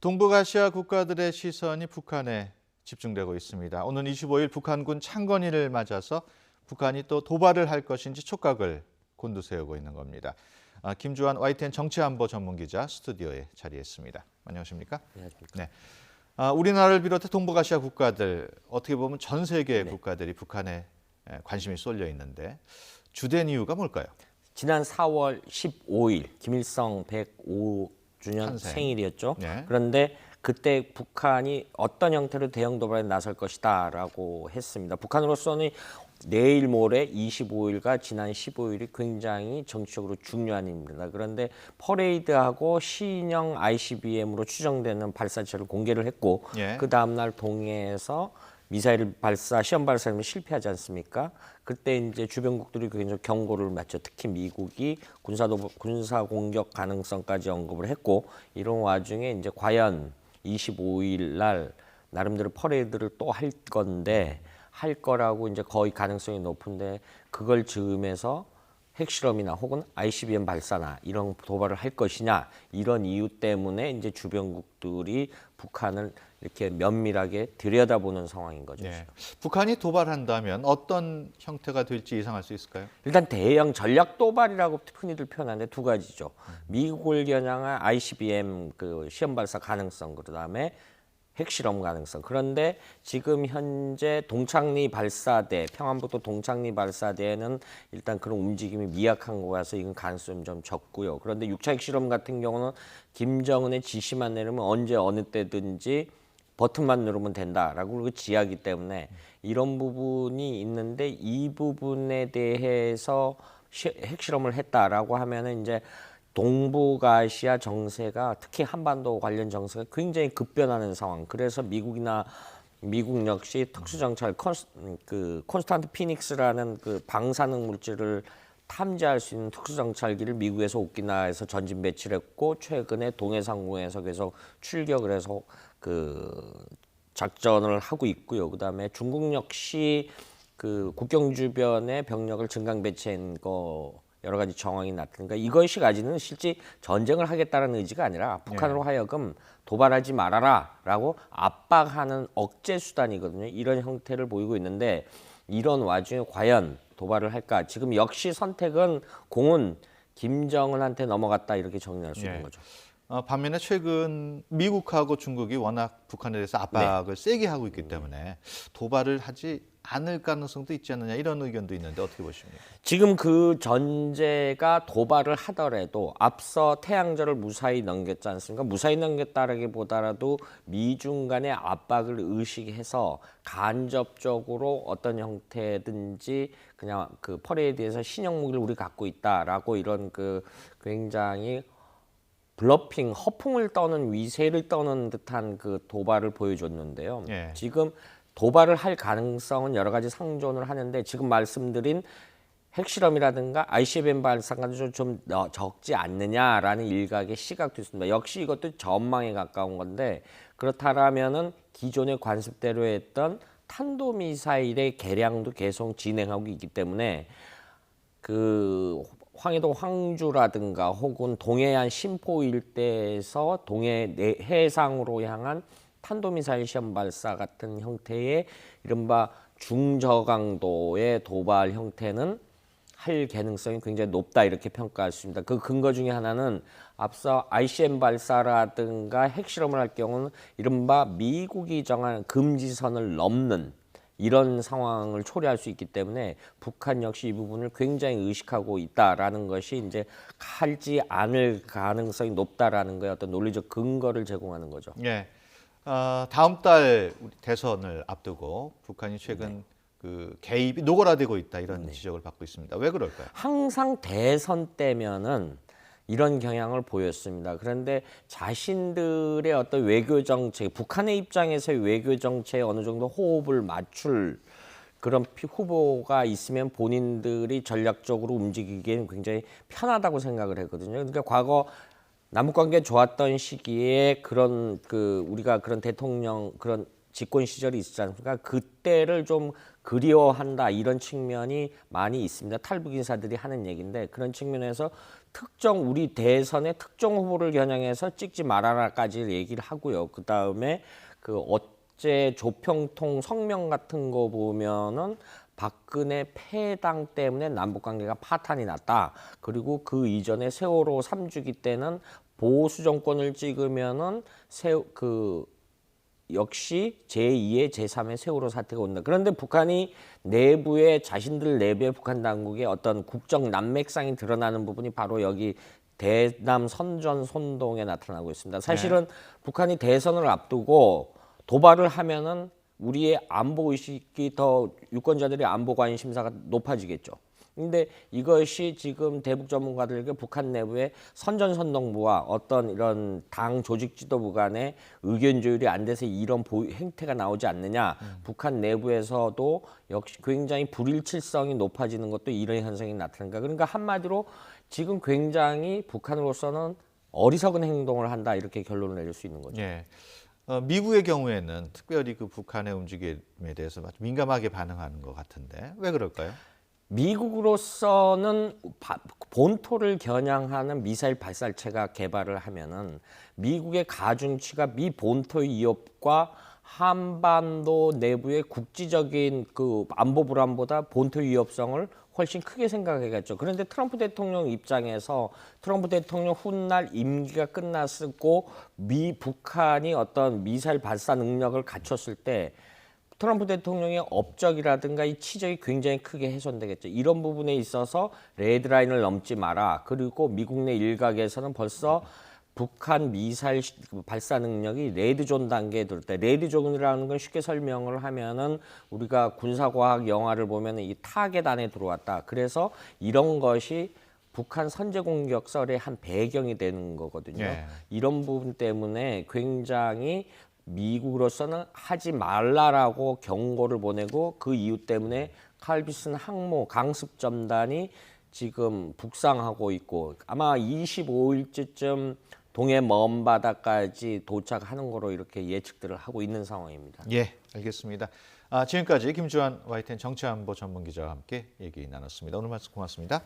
동북아시아 국가들의 시선이 북한에 집중되고 있습니다. 오는 25일 북한군 창건일을 맞아서 북한이 또 도발을 할 것인지 촉각을 곤두세우고 있는 겁니다. 김주환 YTN 정치안보 전문기자 스튜디오에 자리했습니다. 안녕하십니까? 안녕하십니까? 네. 우리나라를 비롯해 동북아시아 국가들, 어떻게 보면 전 세계의 국가들이 북한에 관심이 쏠려 있는데 주된 이유가 뭘까요? 지난 4월 15일 김일성 105주년 탄생. 생일이었죠. 네. 그런데 그때 북한이 어떤 형태로 대형 도발에 나설 것이다라고 했습니다. 북한으로서는 내일 모레 25일과 지난 15일이 굉장히 정치적으로 중요한 일입니다. 그런데 퍼레이드하고 시인형 ICBM으로 추정되는 발사체를 공개를 했고 그 다음날 동해에서 미사일 발사, 시험 발사는 실패하지 않습니까? 그때 이제 주변국들이 굉장히 경고를 맞죠. 특히 미국이 군사 공격 가능성까지 언급을 했고 이런 와중에 이제 과연 25일 날 나름대로 퍼레이드를 또 할 건데 할 거라고 이제 거의 가능성이 높은데 그걸 즈음해서 핵실험이나 혹은 ICBM 발사나 이런 도발을 할 것이냐 이런 이유 때문에 이제 주변국들이 북한을 이렇게 면밀하게 들여다보는 상황인 거죠. 네. 북한이 도발한다면 어떤 형태가 될지 예상할 수 있을까요? 일단 대형 전략 도발이라고 흔히들 표현하는데 두 가지죠. 미국을 겨냥한 ICBM 그 시험 발사 가능성, 그다음에 핵실험 가능성. 그런데 지금 현재 동창리 발사대, 평안북도 동창리 발사대에는 일단 그런 움직임이 미약한 거라서 이건 가능성이 좀 적고요. 그런데 6차 핵실험 같은 경우는 김정은의 지시만 내리면 언제 어느 때든지 버튼만 누르면 된다라고 그 지하기 때문에 이런 부분이 있는데 이 부분에 대해서 핵실험을 했다라고 하면은 이제 동북아시아 정세가 특히 한반도 관련 정세가 굉장히 급변하는 상황. 그래서 미국 역시 특수정찰 콘스탄트 피닉스라는 그 방사능 물질을 탐지할 수 있는 특수정찰기를 미국에서 오키나와에서 전진 배치를 했고 최근에 동해상공에서 계속 출격을 해서 그 작전을 하고 있고요. 그다음에 중국 역시 그 국경 주변에 병력을 증강 배치한 거 여러 가지 정황이 나타나니까 이것이 가지는 실제 전쟁을 하겠다는 의지가 아니라 북한으로 하여금 도발하지 말아라라고 압박하는 억제 수단이거든요. 이런 형태를 보이고 있는데 이런 와중에 과연 도발을 할까? 지금 역시 선택은 공은 김정은한테 넘어갔다 이렇게 정리할 수 있는 거죠. 반면에 최근 미국하고 중국이 워낙 북한에 대해서 압박을 세게 하고 있기 때문에 도발을 하지 않을 가능성도 있지 않느냐 이런 의견도 있는데 어떻게 보십니까? 지금 그 전제가 도발을 하더라도 앞서 태양절을 무사히 넘겼지 않습니까? 무사히 넘겼다라기보다라도 미중 간의 압박을 의식해서 간접적으로 어떤 형태든지 그냥 그 퍼레이드에서 신형 무기를 우리 갖고 있다라고 이런 그 굉장히 블러핑, 허풍을 떠는 위세를 떠는 듯한 그 도발을 보여줬는데요. 지금 도발을 할 가능성은 여러 가지 상존을 하는데 지금 말씀드린 핵실험이라든가 ICBM 발사가 좀 적지 않느냐라는 일각의 시각도 있습니다. 역시 이것도 전망에 가까운 건데 그렇다면은 기존의 관습대로 했던 탄도미사일의 개량도 계속 진행하고 있기 때문에 그 황해도 황주라든가 혹은 동해안 심포 일대에서 동해 해상으로 향한 탄도미사일 시험 발사 같은 형태의 이른바 중저강도의 도발 형태는 할 가능성이 굉장히 높다 이렇게 평가할 수 있습니다. 그 근거 중에 하나는 앞서 ICBM 발사라든가 핵실험을 할 경우는 이른바 미국이 정한 금지선을 넘는 이런 상황을 초래할 수 있기 때문에 북한 역시 이 부분을 굉장히 의식하고 있다라는 것이 이제 하지 않을 가능성이 높다라는 거에 어떤 논리적 근거를 제공하는 거죠. 다음 달 대선을 앞두고 북한이 최근 그 개입이 노골화되고 있다 이런 지적을 받고 있습니다. 왜 그럴까요? 항상 대선 때면은 이런 경향을 보였습니다. 그런데 자신들의 어떤 외교 정책, 북한의 입장에서의 외교 정책에 어느 정도 호흡을 맞출 그런 후보가 있으면 본인들이 전략적으로 움직이기에는 굉장히 편하다고 생각을 했거든요. 그러니까 과거 남북관계 좋았던 시기에 그런 우리가 그런 대통령 그런 집권 시절이 있지 않습니까? 그때를 좀 그리워한다 이런 측면이 많이 있습니다. 탈북 인사들이 하는 얘기인데 그런 측면에서 특정 우리 대선의 특정 후보를 겨냥해서 찍지 말아라까지 얘기를 하고요. 그 다음에 그 어제 조평통 성명 같은 거 보면은 박근혜 패당 때문에 남북 관계가 파탄이 났다. 그리고 그 이전에 세월호 3주기 때는 보수 정권을 찍으면은 역시 제2의 제3의 세월호 사태가 온다. 그런데 북한이 내부에 자신들 내부의 북한 당국의 어떤 국정 난맥상이 드러나는 부분이 바로 여기 대남 선전 선동에 나타나고 있습니다. 사실은 북한이 대선을 앞두고 도발을 하면은 우리의 안보 의식이 더 유권자들의 안보 관심사가 높아지겠죠. 근데 이것이 지금 대북 전문가들에게 북한 내부의 선전선동부와 어떤 이런 당 조직 지도부 간의 의견 조율이 안 돼서 이런 행태가 나오지 않느냐. 북한 내부에서도 역시 굉장히 불일치성이 높아지는 것도 이런 현상이 나타난다. 그러니까 한마디로 지금 굉장히 북한으로서는 어리석은 행동을 한다 이렇게 결론을 내릴 수 있는 거죠. 예. 미국의 경우에는 특별히 그 북한의 움직임에 대해서 아주 민감하게 반응하는 것 같은데 왜 그럴까요? 미국으로서는 본토를 겨냥하는 미사일 발사체가 개발을 하면은 미국의 가중치가 미 본토의 위협과 한반도 내부의 국지적인 그 안보 불안보다 본토 위협성을 훨씬 크게 생각하겠죠. 그런데 트럼프 대통령 입장에서 트럼프 대통령 훗날 임기가 끝났고 북한이 어떤 미사일 발사 능력을 갖췄을 때 트럼프 대통령의 업적이라든가 이 치적이 굉장히 크게 훼손되겠죠. 이런 부분에 있어서 레드라인을 넘지 마라. 그리고 미국 내 일각에서는 벌써 북한 미사일 발사 능력이 레드존 단계에 들 때, 레드존이라는 건 쉽게 설명을 하면은 우리가 군사과학 영화를 보면은 이 타겟 안에 들어왔다. 그래서 이런 것이 북한 선제 공격설의 한 배경이 되는 거거든요. 예. 이런 부분 때문에 굉장히 미국으로서는 하지 말라라고 경고를 보내고 그 이유 때문에 칼비슨 항모 강습 전단이 지금 북상하고 있고 아마 25일쯤 동해 먼 바다까지 도착하는 거로 이렇게 예측들을 하고 있는 상황입니다. 예, 알겠습니다. 지금까지 김주환 YTN 정치안보 전문기자와 함께 얘기 나눴습니다. 오늘 말씀 고맙습니다.